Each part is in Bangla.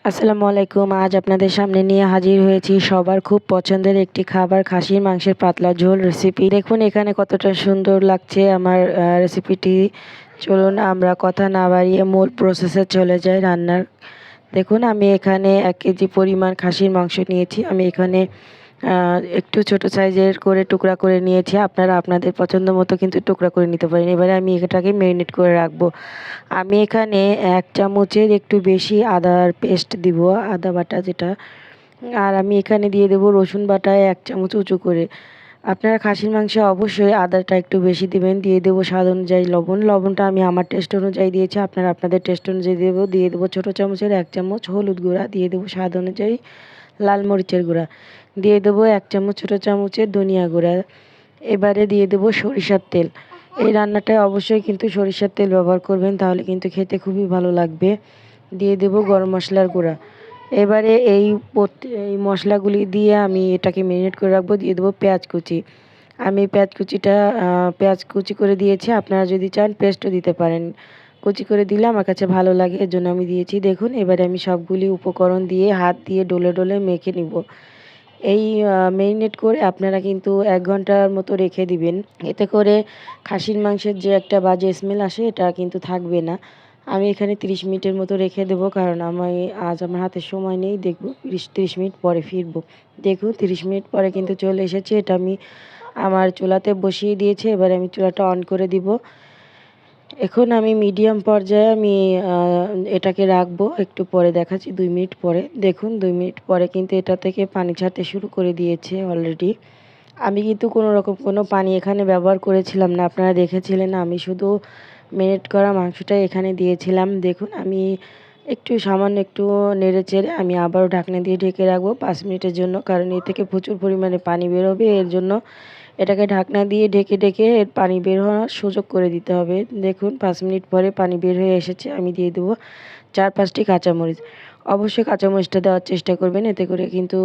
আসসালামু আলাইকুম। আজ আপনাদের সামনে নিয়ে হাজির হয়েছি সবার খুব পছন্দের একটি খাবার, খাসির মাংসের পাতলা ঝোল রেসিপি। দেখুন এখানে কতটা সুন্দর লাগছে আমার রেসিপিটি। চলুন আমরা কথা না বাড়িয়ে মূল প্রসেসে চলে যাই রান্নার। দেখুন আমি এখানে 1 কেজি পরিমাণ খাসির মাংস নিয়েছি। আমি এখানে একটু ছোট সাইজের করে টুকরা করে নিয়েছি। আপনারা আপনাদের পছন্দ মতো কিন্তু টুকরা করে নিতে পারেন। এবারে আমি এটাকে ম্যারিনেট করে রাখবো। আমি এখানে 1 চামচের একটু বেশি আদার পেস্ট দিব, আদা বাটা যেটা। আর আমি এখানে দিয়ে দেবো রসুন বাটা 1 চামচ উঁচু করে। আপনারা খাসির মাংসে অবশ্যই আদাটা একটু বেশি দিবেন। দিয়ে দেবো স্বাদ অনুযায়ী লবণ। লবণটা আমি আমার টেস্ট অনুযায়ী দিয়েছি, আপনারা আপনাদের টেস্ট অনুযায়ী দিয়ে দেবো ছোটো চামচের 1 চামচ হলুদ গুঁড়া, দিয়ে দেবো স্বাদ অনুযায়ী লাল মরিচের গুঁড়া, দিয়ে দেবো 1 চামচ ছোটো চামচের ধনিয়া গুঁড়া। এবারে দিয়ে দেবো সরিষার তেল। এই রান্নাটায় অবশ্যই কিন্তু সরিষার তেল ব্যবহার করবেন, তাহলে কিন্তু খেতে খুবই ভালো লাগবে। দিয়ে দেবো গরম মশলার গুঁড়া। এবারে এই মশলাগুলি দিয়ে আমি এটাকে ম্যারিনেট করে রাখবো। দিয়ে দেবো পেঁয়াজ কুচি। আমি পেঁয়াজ কুচি করে দিয়েছি, আপনারা যদি চান পেস্টও দিতে পারেন। কুচি করে দিলে আমার কাছে ভালো লাগে, এর জন্য আমি দিয়েছি। দেখুন এবারে আমি সবগুলি উপকরণ দিয়ে হাত দিয়ে ডলে ডলে মেখে নিব। এই ম্যারিনেট করে আপনারা কিন্তু 1 ঘন্টার মতো রেখে দিবেন। এতে করে খাসির মাংসের যে একটা বাজে স্মেল আসে এটা কিন্তু থাকবে না। আমি এখানে 30 মিনিটের মতো রেখে দেবো, কারণ আজ আমার হাতে সময় নেই। দেখব 30 মিনিট পরে ফিরবো। দেখুন 30 মিনিট পরে কিন্তু চলে এসেছে। এটা আমি আমার চুলাতে বসিয়ে দিয়েছি। এবারে আমি চুলাটা অন করে দিব। এখন আমি মিডিয়াম পর্যায়ে এটাকে রাখবো। একটু পরে দেখাচ্ছি 2 মিনিট পরে। দেখুন 2 মিনিট পরে কিন্তু এটা থেকে পানি ছাড়তে শুরু করে দিয়েছে অলরেডি। আমি কিন্তু কোনো পানি এখানে ব্যবহার করেছিলাম না। আপনারা দেখেছিলেন আমি শুধু ম্যারিনেট করা মাংসটাই এখানে দিয়েছিলাম। দেখুন আমি সামান্য একটু নেড়েচেড়ে আমি আবারও ঢাকনা দিয়ে ঢেকে রাখবো 5 মিনিটের জন্য। কারণ এর থেকে প্রচুর পরিমাণে পানি বের হবে। এর জন্য এটাকে ঢাকনা দিয়ে ঢেকে ঢেকে এর পানি বের হওয়ার সুযোগ করে দিতে হবে। দেখুন 5 মিনিট পরে পানি বের হয়ে এসেছে। আমি দিয়ে দেবো 4-5টি কাঁচামরিচ। অবশ্যই কাঁচামরিচটা দেওয়ার চেষ্টা করবেন, এতে করে কিন্তু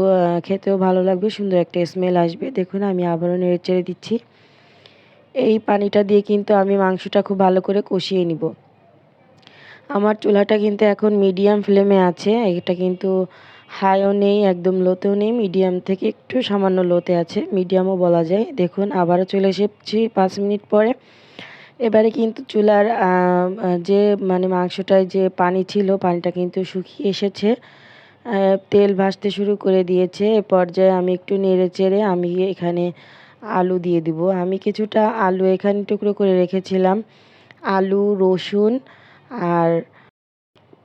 খেতেও ভালো লাগবে, সুন্দর একটা স্মেল আসবে। দেখুন আমি আবারও নেড়েচেড়ে দিচ্ছি। এই পানিটা দিয়ে কিন্তু আমি মাংসটা খুব ভালো করে কষিয়ে নিব। আমার চুলাটা কিন্তু এখন মিডিয়াম ফ্লেমে আছে। এটা কিন্তু হাইও নেই, একদম লোতেও নেই, মিডিয়াম থেকে একটু সামান্য লোতে আছে, মিডিয়ামও বলা যায়। দেখুন আবারও চলে এসেছি 5 মিনিট পরে। এবারে কিন্তু চুলার যে মাংসটায় যে পানি ছিল, পানিটা কিন্তু শুকিয়ে এসেছে। তেল ভাসতে শুরু করে দিয়েছে। এ পর্যায়ে আমি একটু নেড়েচেড়ে আমি এখানে আলু দিয়ে দিব। আমি কিছুটা আলু এখানে টুকরো করে রেখেছিলাম। আলু, রসুন আর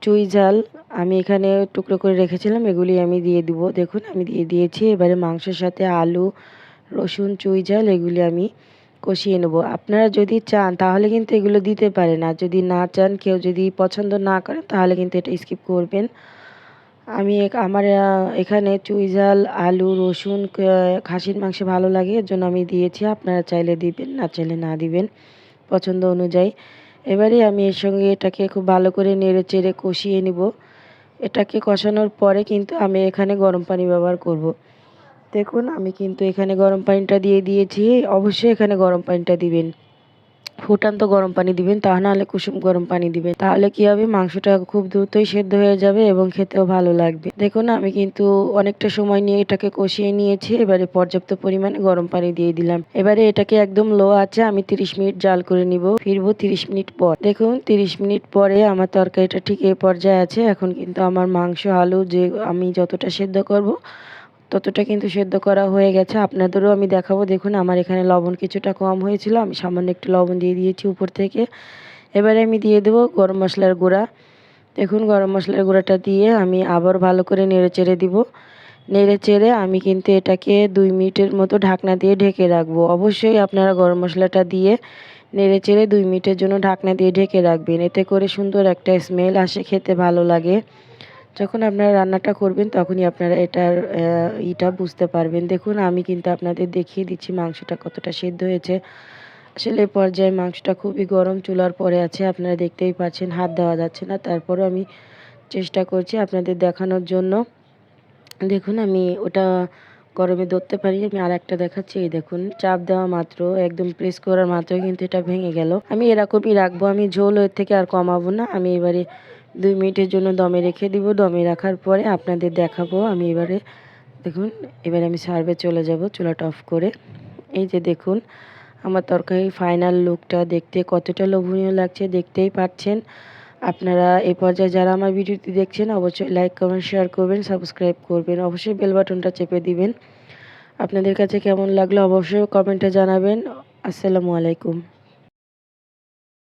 চুই ঝাল আমি এখানে টুকরো করে রেখেছিলাম, এগুলি আমি দিয়ে দিব। দেখুন আমি দিয়ে দিয়েছি। এবারে মাংসের সাথে আলু, রসুন, চুই ঝাল এগুলি আমি কষিয়ে নেব। আপনারা যদি চান তাহলে কিন্তু এগুলো দিতে পারেন, আর যদি না চান, কেউ যদি পছন্দ না করে তাহলে কিন্তু এটা স্কিপ করবেন। আমার এখানে চুই ঝাল, আলু, রসুন খাসির মাংসে ভালো লাগে, এর জন্য আমি দিয়েছি। আপনারা চাইলে দিবেন, না চাইলে না দিবেন, পছন্দ অনুযায়ী। এবারে আমি এর সঙ্গে এটাকে খুব ভালো করে নেড়েচেড়ে কষিয়ে নিব। এটাকে কষানোর পরে কিন্তু আমি এখানে গরম পানি ব্যবহার করব। দেখুন আমি কিন্তু এখানে গরম পানিটা দিয়ে দিয়েছি। অবশ্যই এখানে গরম পানিটা দিবেন, ফুটান্ত গরম পানি দিবেন, তা নাহলে কুসুম গরম পানি দিবেন। তাহলে কি হবে, মাংসটা খুব দ্রুতই সেদ্ধ হয়ে যাবে এবং খেতেও ভালো লাগবে। দেখুন আমি কিন্তু অনেকটা সময় নিয়ে এটাকে কষিয়ে নিয়েছি। এবারে পর্যাপ্ত পরিমাণে গরম পানি দিয়ে দিলাম। এবারে এটাকে একদম লো আছে আমি 30 মিনিট জাল করে নিব। ফিরবো 30 মিনিট পর। দেখুন 30 মিনিট পরে আমার তরকারিটা ঠিক এই পর্যায়ে আছে। এখন কিন্তু আমার মাংস, আলু যে আমি যতটা সেদ্ধ করব ততটা কিন্তু সেদ্ধ করা হয়ে গেছে। আপনাদেরও আমি দেখাবো। দেখুন আমার এখানে লবণ কিছুটা কম হয়েছিল, আমি সামান্য একটু লবণ দিয়ে দিয়েছি উপর থেকে। এবারে আমি দিয়ে দেবো গরম মশলার গুঁড়া। দেখুন গরম মশলার গুঁড়াটা দিয়ে আমি আবার ভালো করে নেড়েচেড়ে দিব। নেড়েচেড়ে আমি কিন্তু এটাকে 2 মিনিটের মতো ঢাকনা দিয়ে ঢেকে রাখবো। অবশ্যই আপনারা গরম মশলাটা দিয়ে নেড়েচেড়ে 2 মিনিটের জন্য ঢাকনা দিয়ে ঢেকে রাখবেন, এতে করে সুন্দর একটা স্মেল আসে, খেতে ভালো লাগে। যখন আপনারা রান্নাটা করবেন তখনই আপনারা এটা বুঝতে পারবেন। দেখুন আমি কিন্তু আপনাদের দেখিয়ে দিচ্ছি মাংসটা কতটা সেদ্ধ হয়েছে। আসলে এই পর্যায়ে মাংসটা খুবই গরম, চুলার পরে আছে, আপনারা দেখতেই পাচ্ছেন, হাত দেওয়া যাচ্ছে না। তারপরেও আমি চেষ্টা করছি আপনাদের দেখানোর জন্য। দেখুন আমি ওটা গরমে ধরতে পারি, আমি আরেকটা দেখাচ্ছি। এই দেখুন চাপ দেওয়া মাত্র, একদম প্রেস করার মাত্রই কিন্তু এটা ভেঙে গেল। আমি এরকমই রাখবো, আমি ঝোল এর থেকে আর কমাবো না। আমি এবারে 2 মিনিটের জন্য দমে রেখে দিব। দমে রাখার পরে আপনাদের দেখাবো আমি এবারে। দেখুন এবারে আমি সার্ভে চলে যাব চুলাটা অফ করে। এই যে দেখুন আমার তরকারির ফাইনাল লুকটা দেখতে কতটা লোভনীয় লাগছে দেখতেই পাচ্ছেন। আপনারা এই পর্যায়ে যারা আমার ভিডিওটি দেখছেন অবশ্যই লাইক কমেন্ট শেয়ার করবেন, সাবস্ক্রাইব করবেন, অবশ্যই বেল বাটনটা চেপে দিবেন। আপনাদের কাছে কেমন লাগলো অবশ্যই কমেন্টে জানাবেন। আসসালামু আলাইকুম।